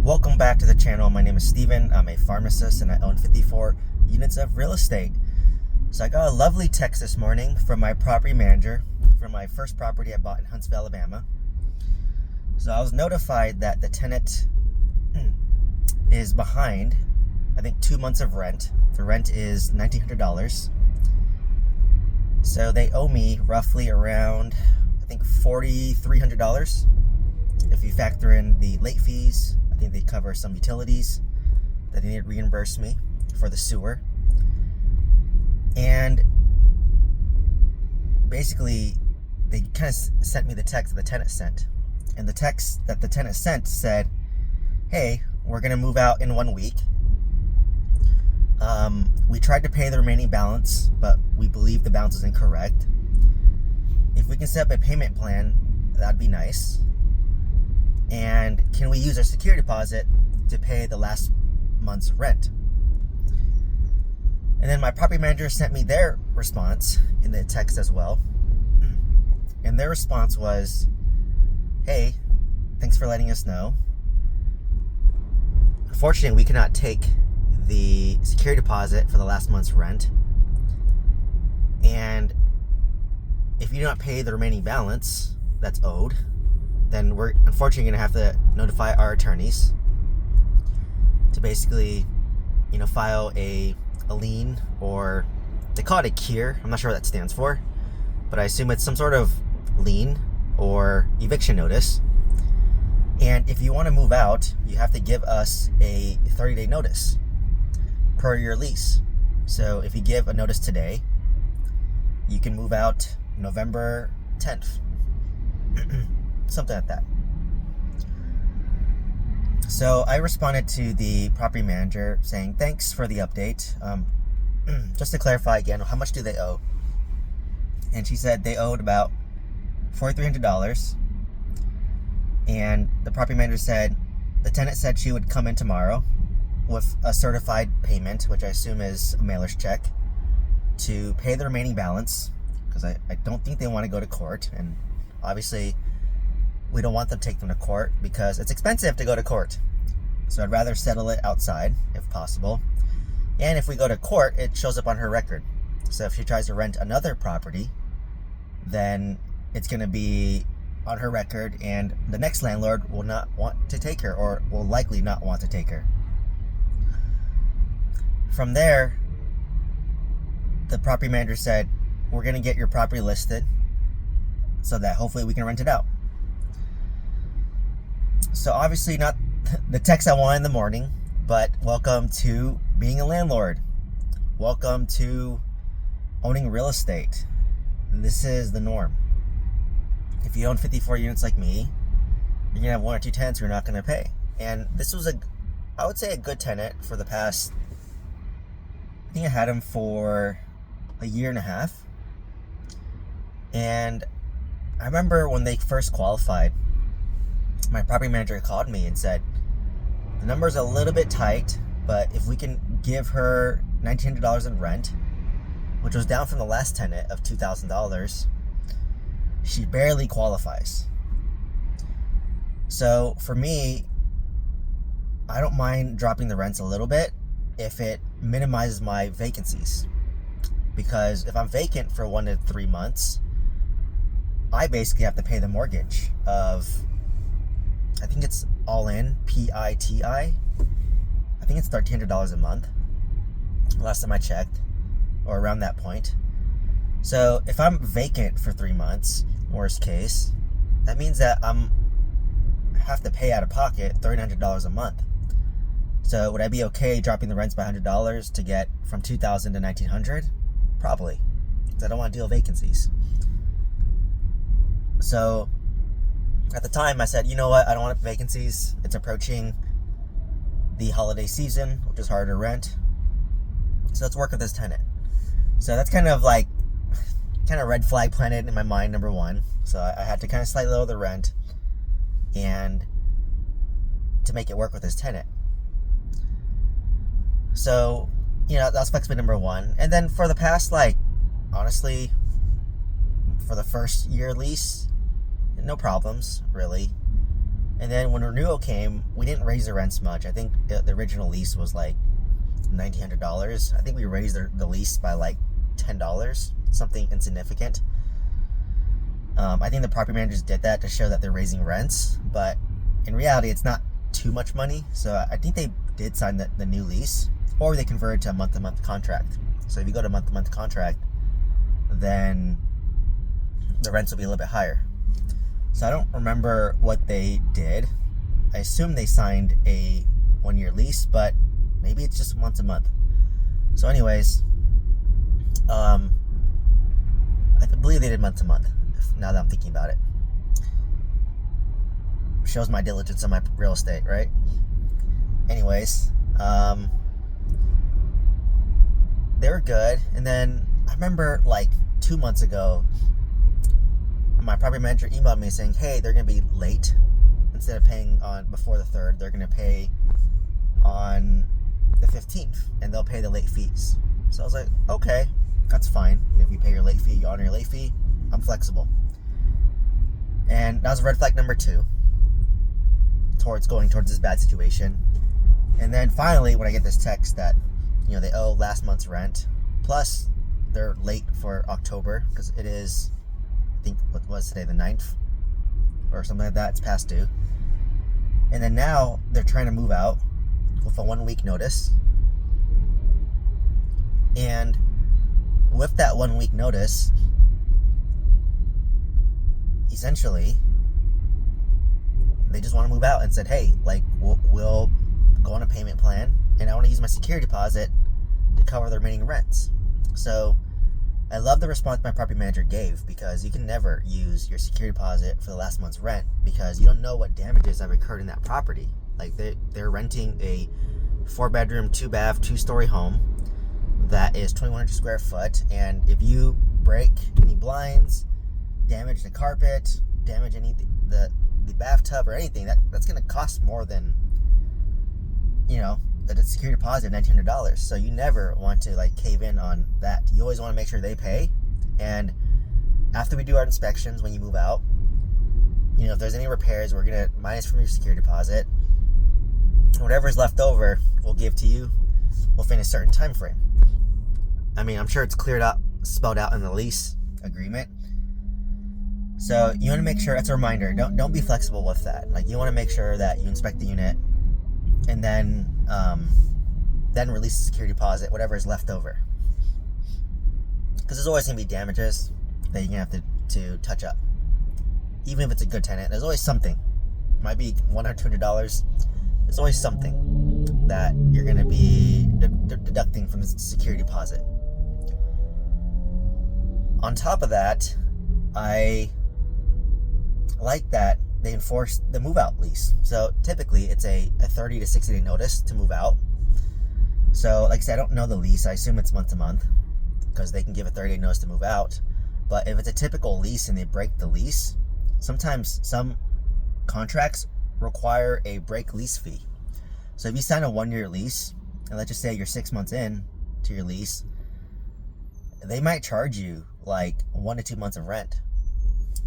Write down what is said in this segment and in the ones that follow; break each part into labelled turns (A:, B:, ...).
A: Welcome back to the channel. My name is Steven. I'm a pharmacist and I own 54 units of real estate. So I got a lovely text this morning from my property manager for my first property I bought in Huntsville, Alabama. So I was notified that the tenant is behind, I think, 2 months of rent. The rent is $1,900. So they owe me roughly around, I think, $4,300. If you factor in the late fees, I think they cover some utilities that they need to reimburse me for the sewer. And basically, they kind of sent me the text that the tenant sent. And the text that the tenant sent said, hey, we're going to move out in 1 week. We tried to pay the remaining balance, but we believe the balance is incorrect. If we can set up a payment plan, that'd be nice. And can we use our security deposit to pay the last month's rent? And then my property manager sent me their response in the text as well. And their response was, hey, thanks for letting us know. Unfortunately, we cannot take the security deposit for the last month's rent. And if you do not pay the remaining balance that's owed, then we're unfortunately going to have to notify our attorneys to basically, file a lien, or they call it a cure. I'm not sure what that stands for, but I assume it's some sort of lien or eviction notice. And if you want to move out, you have to give us a 30-day notice per your lease. So if you give a notice today, you can move out November 10th. Something like that. So I responded to the property manager saying, thanks for the update. Just to clarify again, how much do they owe? And she said they owed about $4,300. And the property manager said, the tenant said she would come in tomorrow with a certified payment, which I assume is a mailer's check, to pay the remaining balance, because I don't think they want to go to court. And obviously, we don't want them to take them to court because it's expensive to go to court. So I'd rather settle it outside if possible. And if we go to court, it shows up on her record. So if she tries to rent another property, then it's going to be on her record, and the next landlord will not want to take her, or will likely not want to take her. From there, the property manager said, we're going to get your property listed so that hopefully we can rent it out. So obviously not the text I wanted in the morning, but welcome to being a landlord. Welcome to owning real estate. This is the norm. If you own 54 units like me, you're going to have 1 or 2 tenants who are not going to pay. And this was I would say a good tenant for the past, I think I had him for a year and a half. And I remember when they first qualified, my property manager called me and said, the number's a little bit tight, but if we can give her $1,900 in rent, which was down from the last tenant of $2,000, she barely qualifies. So for me, I don't mind dropping the rents a little bit if it minimizes my vacancies. Because if I'm vacant for 1 to 3 months, I basically have to pay the mortgage of, I think it's all in, PITI. I think it's $1,300 a month, last time I checked, or around that point. So if I'm vacant for 3 months, worst case, that means that I have to pay out of pocket $300 a month. So would I be okay dropping the rents by $100 to get from $2,000 to $1,900? Probably, because I don't want to deal with vacancies. So at the time, I said, you know what? I don't want vacancies. It's approaching the holiday season, which is harder to rent. So let's work with this tenant. So that's kind of red flag planted in my mind, number one. So I had to kind of slightly lower the rent and to make it work with this tenant. So, that's flexibility number one. And then for the past, honestly, for the first year lease, no problems, really. And then when renewal came, we didn't raise the rents much. I think the original lease was like $1,900. I think we raised the lease by like $10, something insignificant. I think the property managers did that to show that they're raising rents, but in reality, it's not too much money. So I think they did sign the new lease, or they converted to a month-to-month contract. So if you go to a month-to-month contract, then the rents will be a little bit higher. So I don't remember what they did. I assume they signed a 1-year lease, but maybe it's just once a month. So anyways, I believe they did month to month, now that I'm thinking about it. Shows my diligence on my real estate, right? Anyways, they were good. And then I remember like 2 months ago, my property manager emailed me saying, hey, they're going to be late. Instead of paying on before the 3rd, they're going to pay on the 15th, and they'll pay the late fees. So I was like, okay, that's fine. If you pay your late fee, you honor your late fee, I'm flexible. And that was red flag number 2 towards going towards this bad situation. And then finally, when I get this text that, you know, they owe last month's rent, plus they're late for October, because it is, I think, what was today, the 9th? Or something like that, it's past due. And then now they're trying to move out with a 1-week notice. And with that 1-week notice, essentially, they just want to move out and said, hey, like, we'll go on a payment plan, and I want to use my security deposit to cover the remaining rents. So I love the response my property manager gave, because you can never use your security deposit for the last month's rent, because you don't know what damages have occurred in that property. Like they're renting a 4-bedroom, 2-bath, 2-story home that is 2,100 square foot, and if you break any blinds, damage the carpet, damage the bathtub or anything, that's going to cost more than, you know, the security deposit of $1,900. So you never want to like cave in on that. You always want to make sure they pay. And after we do our inspections, when you move out, you know, if there's any repairs, we're gonna minus from your security deposit. Whatever's left over, we'll give to you within a certain time frame. I mean, I'm sure it's spelled out in the lease agreement. So you want to make sure, that's a reminder, don't be flexible with that. Like, you want to make sure that you inspect the unit, and then release the security deposit, whatever is left over. Because there's always going to be damages that you're going to have to touch up. Even if it's a good tenant, there's always something. It might be $100 or $200. There's always something that you're going to be deducting from the security deposit. On top of that, I like that they enforce the move-out lease. So typically, it's a 30 to 60-day notice to move out. So, like I said, I don't know the lease. I assume it's month to month, because they can give a 30-day notice to move out. But if it's a typical lease and they break the lease, sometimes some contracts require a break lease fee. So if you sign a 1-year lease, and let's just say you're 6 months in to your lease, they might charge you like 1 to 2 months of rent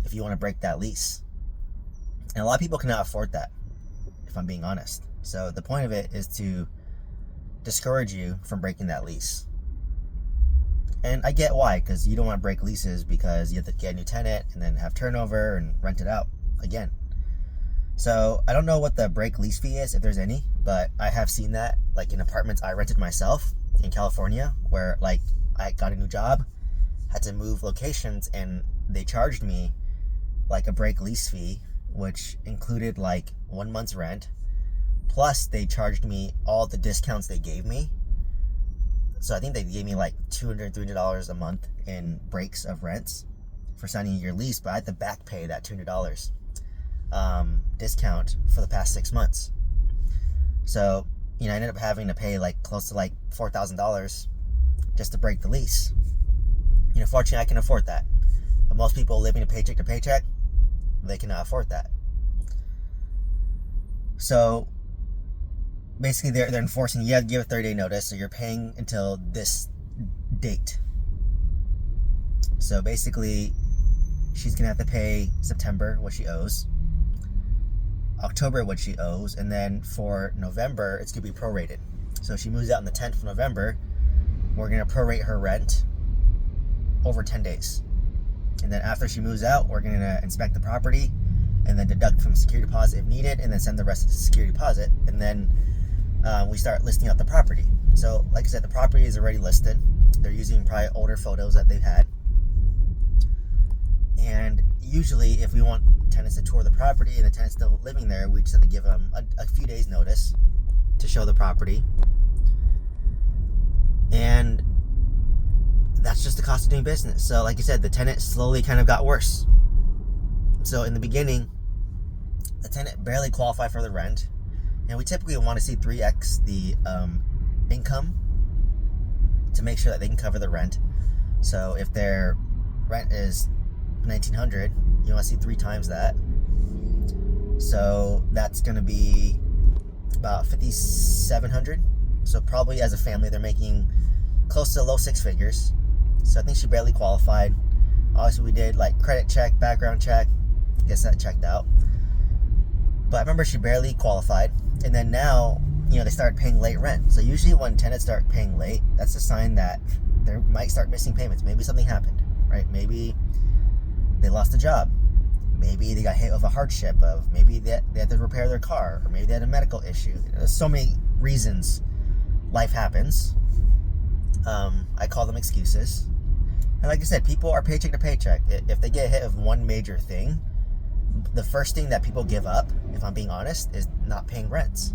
A: if you want to break that lease. And a lot of people cannot afford that, if I'm being honest. So the point of it is to discourage you from breaking that lease. And I get why, because you don't want to break leases, because you have to get a new tenant and then have turnover and rent it out again. So I don't know what the break lease fee is, if there's any, but I have seen that like in apartments I rented myself in California, where like I got a new job, had to move locations, and they charged me like a break lease fee, which included like 1 month's rent, plus they charged me all the discounts they gave me. So I think they gave me like $200, $300 a month in breaks of rents for signing a year lease, but I had to back pay that $200 discount for the past 6 months. So, you know, I ended up having to pay like close to like $4,000 just to break the lease. You know, fortunately, I can afford that. But most people living a paycheck to paycheck, they cannot afford that. So basically, they're enforcing, you have to give a 30-day notice, so you're paying until this date. So basically, she's gonna have to pay September what she owes. October what she owes, and then for November it's gonna be prorated. So she moves out on the 10th of November. We're gonna prorate her rent over 10 days, and then after she moves out, we're gonna inspect the property, and then deduct from security deposit if needed, and then send the rest to security deposit, and then we start listing out the property. So, like I said, the property is already listed. They're using probably older photos that they've had. And usually, if we want tenants to tour the property and the tenant's still living there, we just have to give them a few days notice to show the property. And that's just the cost of doing business. So like I said, the tenant slowly kind of got worse. So in the beginning, the tenant barely qualified for the rent. And we typically want to see 3x the income to make sure that they can cover the rent. So if their rent is $1,900, you want to see 3 times that. So that's going to be about $5,700. So probably as a family, they're making close to low 6 figures. So I think she barely qualified. Obviously, we did like credit check, background check. I guess that checked out. But I remember she barely qualified. And then now, they started paying late rent. So usually when tenants start paying late, that's a sign that they might start missing payments. Maybe something happened, right? Maybe they lost a job. Maybe they got hit with a hardship of maybe they had to repair their car, or maybe they had a medical issue. There's so many reasons life happens. I call them excuses. And like I said, people are paycheck to paycheck. If they get hit with one major thing, the first thing that people give up, if I'm being honest, is not paying rents.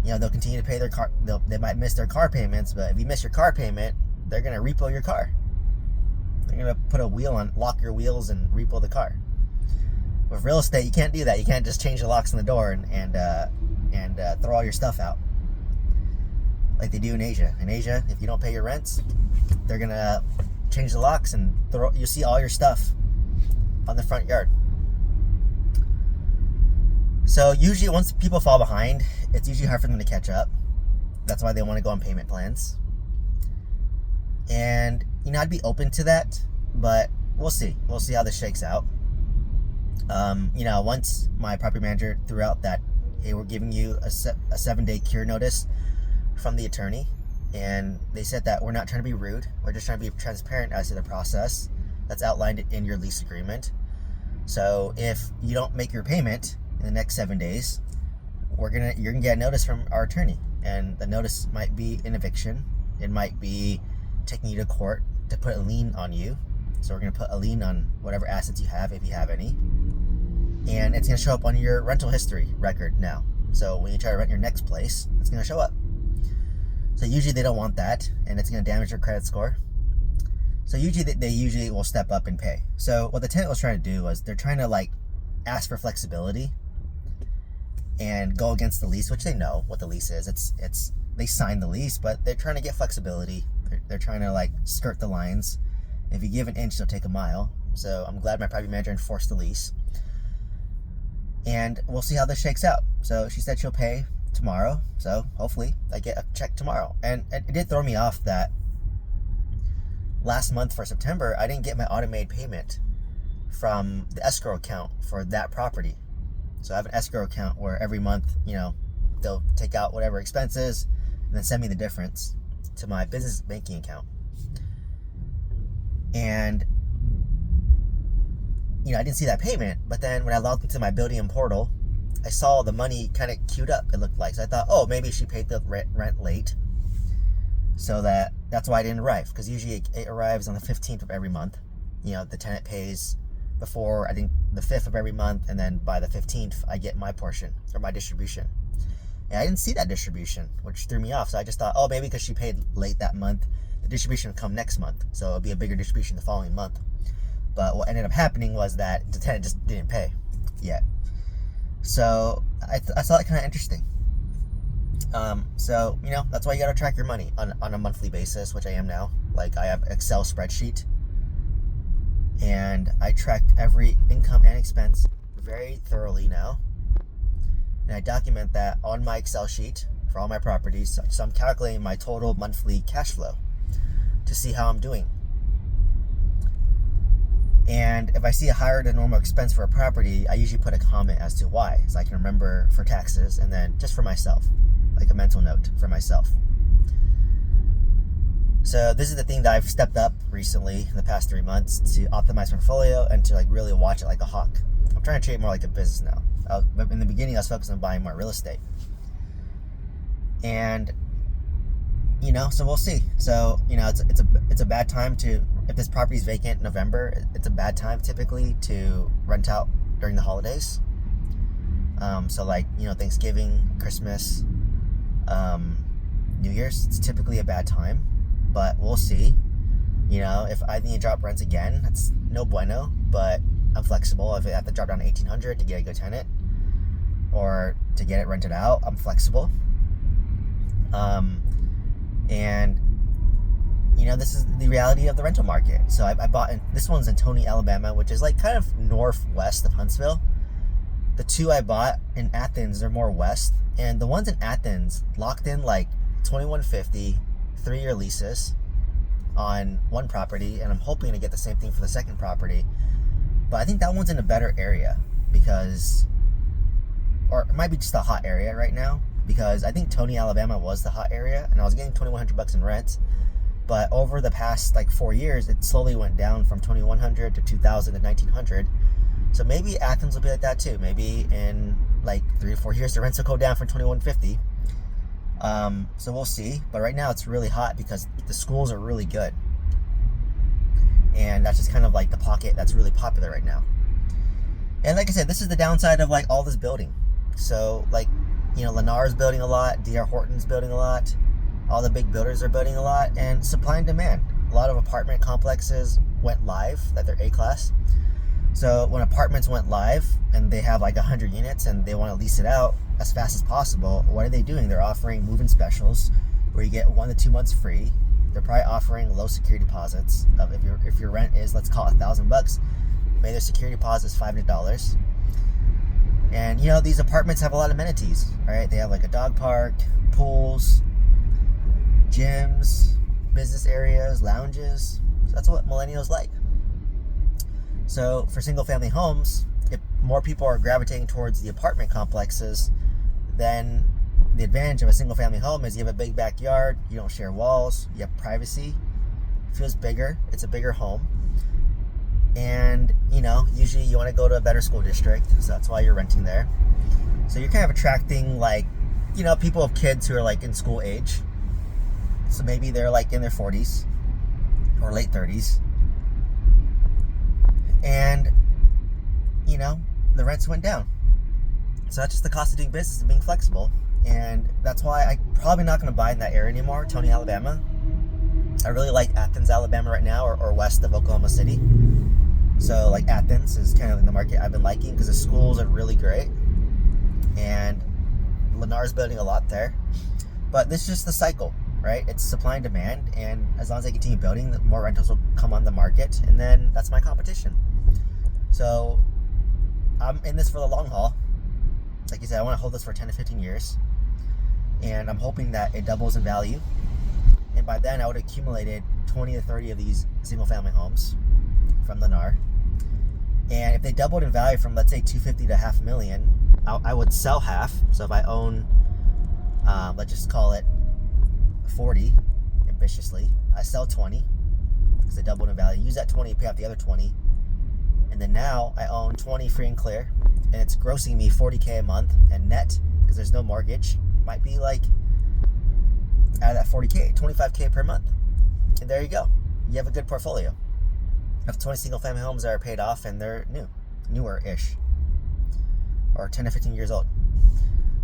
A: They'll continue to pay their car. They might miss their car payments, but if you miss your car payment, they're going to repo your car. They're going to put a wheel on, lock your wheels and repo the car. With real estate, you can't do that. You can't just change the locks on the door and throw all your stuff out like they do in Asia. In Asia, if you don't pay your rents, they're going to change the locks and you'll see all your stuff on the front yard. So usually once people fall behind, it's usually hard for them to catch up. That's why they want to go on payment plans. And, I'd be open to that, but we'll see. We'll see how this shakes out. Once my property manager threw out that, hey, we're giving you a 7-day cure notice from the attorney. And they said that we're not trying to be rude. We're just trying to be transparent as to the process that's outlined in your lease agreement. So if you don't make your payment in the next 7 days, you're gonna get a notice from our attorney, and the notice might be an eviction. It might be taking you to court to put a lien on you. So we're gonna put a lien on whatever assets you have, if you have any, and it's gonna show up on your rental history record now. So when you try to rent your next place, it's gonna show up. So usually they don't want that, and it's gonna damage your credit score. So usually they usually will step up and pay. So what the tenant was trying to do was they're trying to ask for flexibility and go against the lease, which they know what the lease is. It's they signed the lease, but they're trying to get flexibility. They're trying to skirt the lines. If you give an inch, they'll take a mile. So I'm glad my property manager enforced the lease. And we'll see how this shakes out. So she said she'll pay tomorrow. So hopefully I get a check tomorrow. And it did throw me off that last month for September, I didn't get my automated payment from the escrow account for that property. So I have an escrow account where every month, they'll take out whatever expenses and then send me the difference to my business banking account. And, I didn't see that payment, but then when I logged into my building portal, I saw the money kind of queued up, it looked like. So I thought, oh, maybe she paid the rent late. So that's why it didn't arrive, because usually it arrives on the 15th of every month. The tenant pays before, I think, the 5th of every month, and then by the 15th, I get my portion, or my distribution. And I didn't see that distribution, which threw me off. So I just thought, oh, maybe because she paid late that month, the distribution would come next month. So it'll be a bigger distribution the following month. But what ended up happening was that the tenant just didn't pay yet. So I saw it kind of interesting. So, that's why you got to track your money on a monthly basis, which I am now. I have Excel spreadsheet, and I tracked every income and expense very thoroughly now. And I document that on my Excel sheet for all my properties. So I'm calculating my total monthly cash flow to see how I'm doing. And if I see a higher than normal expense for a property, I usually put a comment as to why, so I can remember for taxes, and then just for myself, like a mental note for myself. So this is the thing that I've stepped up recently in the past 3 months to optimize my portfolio and to like really watch it like a hawk. I'm trying to treat it more like a business now. In the beginning, I was focused on buying more real estate. And, so we'll see. So, it's a bad time to, if this property is vacant in November, it's a bad time typically to rent out during the holidays. So like, Thanksgiving, Christmas, New Year's, it's typically a bad time, but we'll see. If I need to drop rents again, that's no bueno, but I'm flexible. If I have to drop down to $1,800 to get a good tenant or to get it rented out, I'm flexible. And this is the reality of the rental market. So I bought this one's in Tony, Alabama, which is like kind of northwest of Huntsville. The two I bought in Athens are more west, and the ones in Athens locked in like $2,150, 3-year leases on one property, and I'm hoping to get the same thing for the second property. But I think that one's in a better area or it might be just a hot area right now, because I think Tony, Alabama was the hot area, and I was getting $2,100 in rent. But over the past like 4 years, it slowly went down from $2,100 to $2,000 to $1,900. So maybe Athens will be like that too. Maybe in like 3 or 4 years, the rents will go down from $2,150. So we'll see. But right now it's really hot because the schools are really good. And that's just kind of like the pocket that's really popular right now. And like I said, this is the downside of like all this building. So like, Lennar's building a lot, D.R. Horton's building a lot, all the big builders are building a lot, and supply and demand. A lot of apartment complexes went live, that they're A-class. So when apartments went live and they have like 100 units and they want to lease it out as fast as possible, what are they doing? They're offering move-in specials where you get 1 to 2 months free. They're probably offering low security deposits. If your rent is, let's call it $1,000, maybe their security deposit is $500. And these apartments have a lot of amenities, right? They have like a dog park, pools, gyms, business areas, lounges. So that's what millennials like. So for single family homes, if more people are gravitating towards the apartment complexes, then the advantage of a single family home is you have a big backyard, you don't share walls, you have privacy, it feels bigger, it's a bigger home. And usually you want to go to a better school district, so that's why you're renting there. So you're kind of attracting like, people of kids who are like in school age. So maybe they're like in their 40s or late 30s. And, the rents went down. So that's just the cost of doing business and being flexible. And that's why I'm probably not going to buy in that area anymore, Tony, Alabama. I really like Athens, Alabama right now, or west of Oklahoma City. So like Athens is kind of the market I've been liking because the schools are really great. And Lennar's building a lot there. But this is just the cycle, right? It's supply and demand. And as long as I continue building, the more rentals will come on the market. And then that's my competition. So I'm in this for the long haul. Like I said, I want to hold this for 10 to 15 years. And I'm hoping that it doubles in value. And by then I would have accumulated 20 to 30 of these single family homes from Lennar. And if they doubled in value from, let's say, $250,000 to $500,000, I would sell half. So if I own, let's just call it 40 ambitiously, I sell 20 because they doubled in value. Use that 20 to pay off the other 20. And then now I own 20 free and clear, and it's grossing me $40,000 a month, and net, because there's no mortgage, might be like, out of that $40,000, $25,000 per month. And there you go. You have a good portfolio. You have 20 single family homes that are paid off and they're newer-ish, or 10 to 15 years old.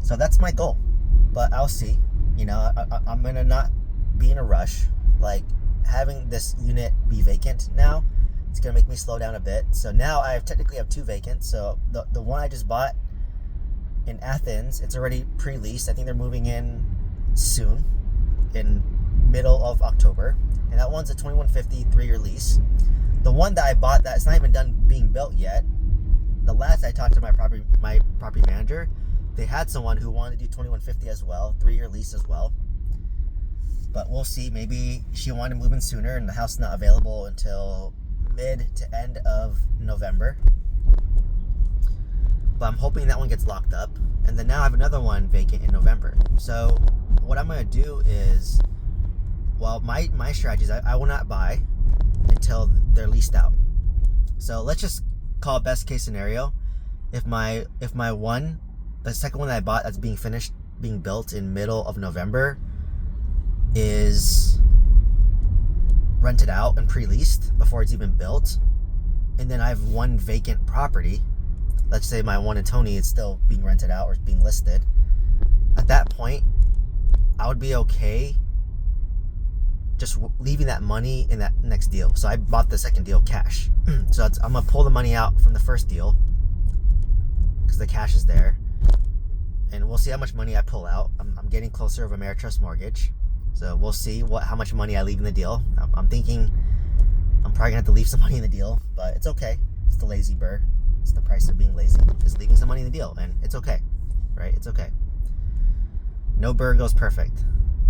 A: So that's my goal. But I'll see. I'm going to not be in a rush. Like, having this unit be vacant now, it's going to make me slow down a bit. So now I technically have 2 vacant. So the one I just bought in Athens, it's already pre-leased. I think they're moving in soon, in middle of October. And that one's a $2,150 3-year lease. The one that I bought that's not even done being built yet, the last I talked to my property manager, they had someone who wanted to do $2,150 as well, 3-year lease as well. But we'll see. Maybe she wanted to move in sooner and the house is not available until mid to end of November. But I'm hoping that one gets locked up. And then now I have another one vacant in November. So what I'm going to do is, well, my strategy is I will not buy until they're leased out. So let's just call it best case scenario. If my one, the second one that I bought that's being built in middle of November is rented out and pre-leased before it's even built, and then I have one vacant property, let's say my one in Tony is still being rented out or being listed, at that point I would be okay just leaving that money in that next deal. So I bought the second deal cash. So I'm gonna pull the money out from the first deal because the cash is there, and we'll see how much money I pull out. I'm getting closer of Ameritrust mortgage, so we'll see how much money I leave in the deal. I'm thinking I'm probably gonna have to leave some money in the deal, but it's okay. It's the lazy burr. It's the price of being lazy, is leaving some money in the deal, and it's okay, right? It's okay. No burr goes perfect,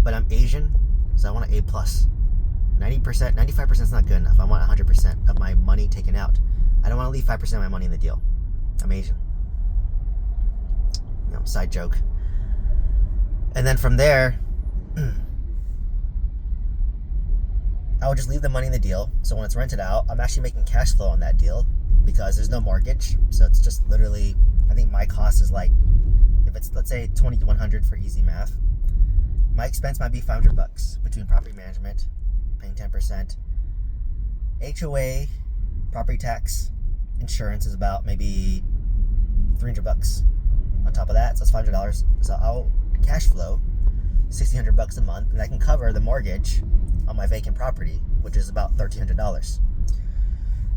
A: but I'm Asian, so I want an A+. 90%, 95% is not good enough. I want 100% of my money taken out. I don't want to leave 5% of my money in the deal. I'm Asian. Side joke. And then from there, I would just leave the money in the deal. So when it's rented out, I'm actually making cash flow on that deal because there's no mortgage. So it's just literally, I think my cost is like, if it's, let's say $2,100 for easy math, my expense might be $500 between property management, paying 10%, HOA, property tax, insurance is about maybe $300 on top of that. So it's $500. So I'll cash flow $1,600 a month, and I can cover the mortgage on my vacant property, which is about $1,300.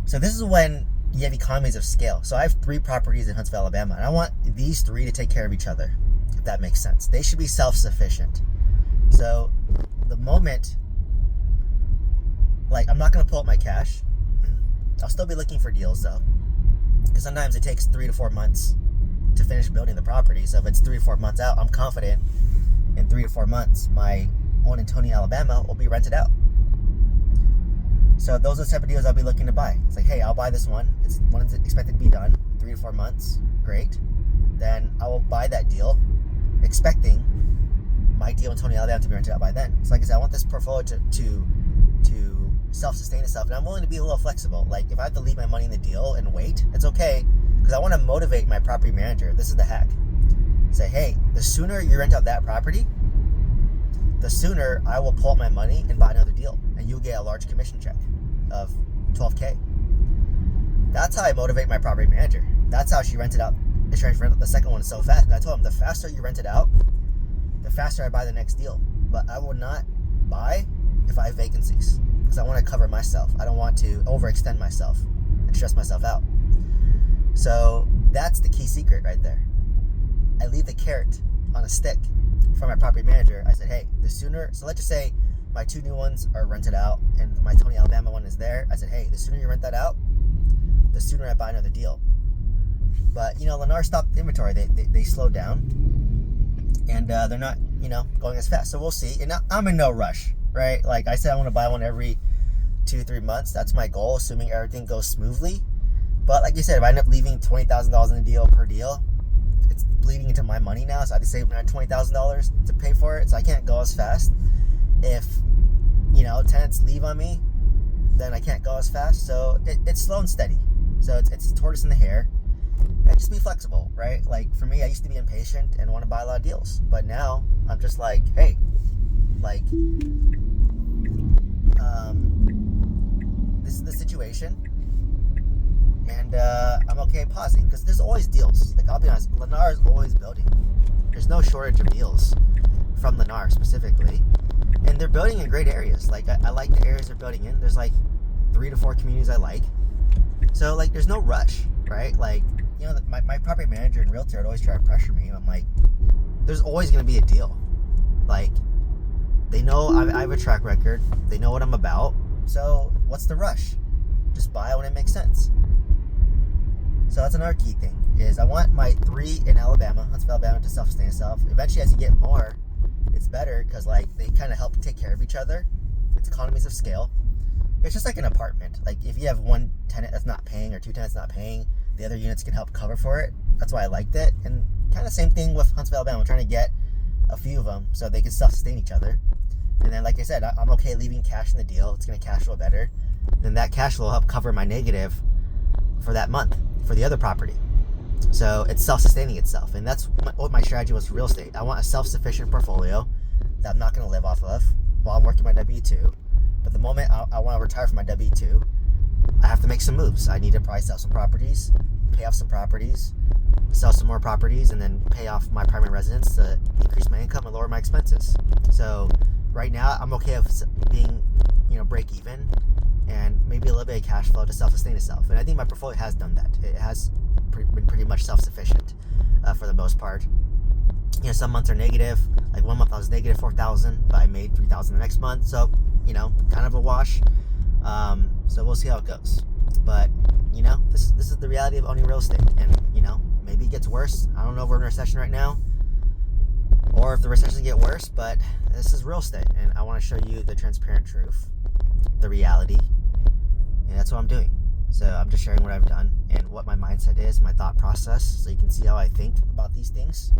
A: So this is when you have economies of scale. So I have 3 properties in Huntsville, Alabama, and I want these 3 to take care of each other, if that makes sense. They should be self-sufficient. So the moment, like, I'm not going to pull up my cash. I'll still be looking for deals though, because sometimes it takes 3 to 4 months to finish building the property. So if it's 3 to 4 months out, I'm confident in 3 to 4 months my one in Tony, Alabama will be rented out. So those are the type of deals I'll be looking to buy. It's like, hey, I'll buy this one. It's one is expected to be done 3 to 4 months. Great. Then I will buy that deal, expecting my deal in Tony, Alabama to be rented out by then. So like I said, I want this portfolio to self-sustain itself, and I'm willing to be a little flexible. Like if I have to leave my money in the deal and wait, it's okay, because I want to motivate my property manager. This is the hack. Say, hey, the sooner you rent out that property, the sooner I will pull out my money and buy another deal, and you'll get a large commission check of $12K. That's how I motivate my property manager. That's how she rented out. She rented out the second one so fast. I told him, the faster you rent it out, the faster I buy the next deal. But I will not buy if I have vacancies, because I want to cover myself. I don't want to overextend myself and stress myself out. So that's the key secret right there. I leave the carrot on a stick for my property manager. I said, hey, the sooner, so let's just say my 2 new ones are rented out and my Tony, Alabama one is there. I said, hey, the sooner you rent that out, the sooner I buy another deal. But, Lennar stopped inventory. They slowed down, and they're not, going as fast. So we'll see. And I'm in no rush, right? Like I said, I want to buy one every 2-3 months. That's my goal, assuming everything goes smoothly. But like you said, if I end up leaving $20,000 in a deal per deal, it's bleeding into my money now. So I have to save $20,000 to pay for it. So I can't go as fast. If, tenants leave on me, then I can't go as fast. So it's slow and steady. So it's tortoise in the hare. And just be flexible, right? Like for me, I used to be impatient and want to buy a lot of deals. But now I'm just like, hey, this is the situation. And I'm okay pausing, because there's always deals. Like, I'll be honest, Lennar is always building. There's no shortage of deals from Lennar specifically. And they're building in great areas. Like, I like the areas they're building in. There's like 3 to 4 communities I like. So, like, there's no rush, right? Like, my property manager and realtor would always try to pressure me. I'm like, there's always going to be a deal. Like, they know I have a track record. They know what I'm about. So, what's the rush? Just buy when it makes sense. So that's another key thing, is I want my 3 in Alabama, Huntsville, Alabama, to self-sustain itself. Eventually, as you get more, it's better, because like they kind of help take care of each other. It's economies of scale. it's just like an apartment. Like if you have one tenant that's not paying or two tenants not paying, the other units can help cover for it. That's why I liked it. And kind of same thing with Huntsville, Alabama. I'm trying to get a few of them so they can self-sustain each other. And then, like I said, I'm okay leaving cash in the deal. It's going to cash flow better. Then that cash flow will help cover my negative for that month for the other property. So it's self-sustaining itself. And that's what my strategy was for real estate. I want a self-sufficient portfolio that I'm not going to live off of while I'm working my W-2. But the moment I want to retire from my W-2, I have to make some moves. I need to probably sell some properties, pay off some properties, sell some more properties, and then pay off my primary residence to increase my income and lower my expenses. So right now, I'm okay with being, break even and maybe a little bit of cash flow to self-sustain itself. And I think my portfolio has done that. It has been pretty much self-sufficient for the most part. Some months are negative. Like one month I was negative 4,000, but I made 3,000 the next month. So, kind of a wash. So we'll see how it goes. But, this is the reality of owning real estate. And, maybe it gets worse. I don't know if we're in a recession right now or if the recessions get worse, but this is real estate. And I want to show you the transparent truth, the reality. And that's what I'm doing. So I'm just sharing what I've done and what my mindset is, my thought process, so you can see how I think about these things.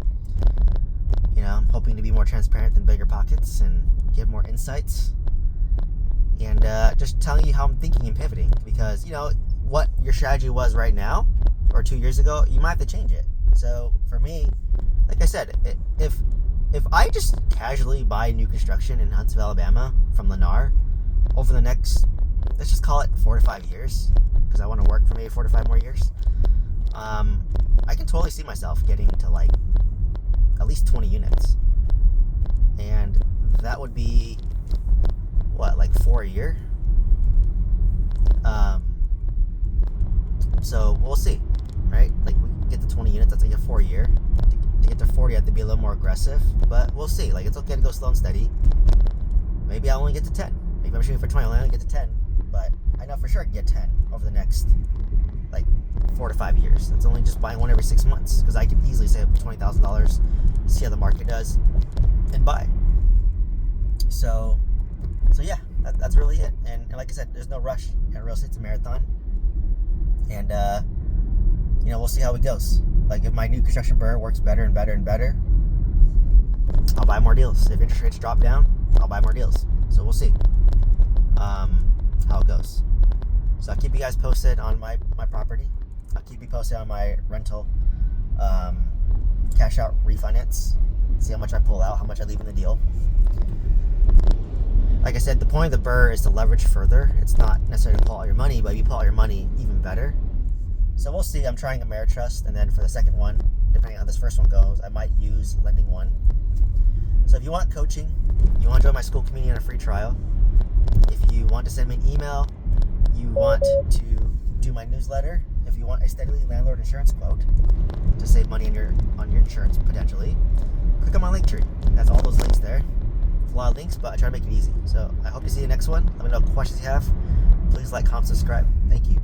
A: I'm hoping to be more transparent than bigger pockets and give more insights. And just telling you how I'm thinking and pivoting, because what your strategy was right now or 2 years ago, you might have to change it. So for me, like I said, if I just casually buy new construction in Huntsville, Alabama from Lennar over the next, let's just call it 4 to 5 years, because I want to work for maybe 4 to 5 more years, I can totally see myself getting to like at least 20 units. And that would be like 4 a year. So we'll see, right? Like we get to 20 units, that's like a 4 year. To get to 40, I have to be a little more aggressive, but we'll see. Like it's okay to go slow and steady. Maybe I'll only get to 10. Maybe I'm shooting for 20, I'll only get to 10. But I know for sure I can get 10 over the next like 4 to 5 years. That's only just buying one every 6 months, because I can easily save up to $20,000, see how the market does, and buy. So yeah, that's really it. And like I said, there's no rush. And real estate's a marathon. And we'll see how it goes. Like if my new construction burr works better and better and better, I'll buy more deals. If interest rates drop down, I'll buy more deals. So we'll see how it goes. So I'll keep you guys posted on my property. I'll keep you posted on my rental cash out refinance. See how much I pull out, how much I leave in the deal. Like I said, the point of the burr is to leverage further. It's not necessarily to pull out your money, but if you pull out your money, even better. So we'll see. I'm trying Ameritrust, and then for the second one, depending on how this first one goes, I might use Lending One. So if you want coaching, you want to join my school community on a free trial, if you want to send me an email, you want to do my newsletter, if you want a steadily landlord insurance quote to save money on your insurance potentially, click on my link tree. That's all those links there. A lot of links, but I try to make it easy. So I hope to see you next one. Let me know what questions you have. Please like, comment, subscribe. Thank you.